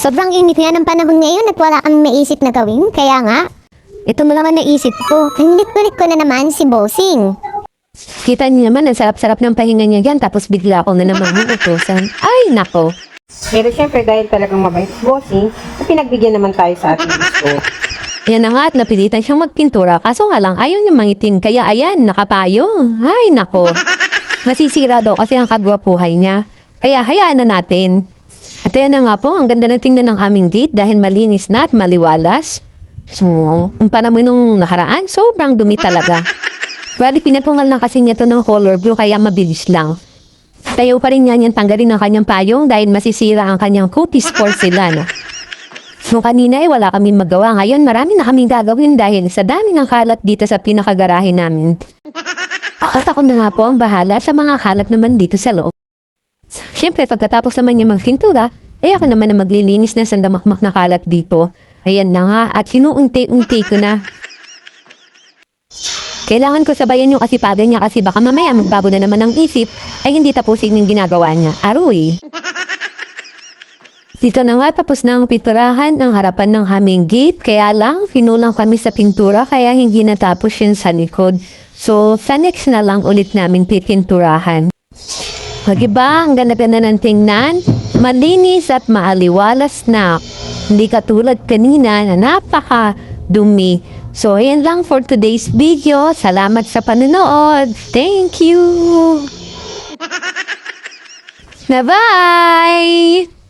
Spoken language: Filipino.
Sobrang init nga ng panahon ngayon at wala kang maisip na gawin. Kaya nga, ito na naman naisip ko. Pinulit ko na naman si Bossing. Kita niyo naman, ang sarap-sarap ng pahinga niya yan, tapos bigla ako na naman uutusan. Ay, nako. Pero syempre dahil talagang mabait si Bossing, pinagbigyan naman tayo sa ating gusto. Yan na nga at napilitan siyang magpintura, kaso nga lang ayaw niya mangitim, kaya ayan, nakapayo. Ay, nako. Masisira daw kasi ang kagwapuhay niya. Kaya hayaan na natin. At ayan na nga po, ang ganda na tingnan ng aming date dahil malinis na at maliwalas. So, ang panahon nung nakaraan, sobrang dumi talaga. Well, pinatungal na kasi niya to ng color blue kaya mabilis lang. Tayo pa rin niya niyang tanggalin ang kanyang payong dahil masisira ang kanyang cutis porcelain. So kanina ay wala kaming magawa. Ngayon marami na kaming gagawin dahil sa dami ng kalat dito sa pinakagarahe namin. At ako na nga po ang bahala sa mga kalat naman dito sa loob. Siyempre pagkatapos naman niya magpintura, ay ako naman na maglilinis na sandamakmak na kalat dito. Ayan na nga at sinuunti-unti ko na. Kailangan ko sabayan yung kasipagan niya kasi baka mamaya magbabo na naman ang isip ay hindi tapusin yung ginagawa niya. Aroy! Dito na nga tapos na ang pinturahan ng harapan ng aming gate. Kaya lang, pinulang kami sa pintura kaya hindi natapos yun sa likod. So, sa next na lang ulit namin pipinturahan. Diba? Ang ganda-ganda ng tingnan. Malinis at maaliwalas na. Hindi katulad kanina na napaka-dumi. So, ayan lang for today's video. Salamat sa panonood. Thank you! Bye-bye!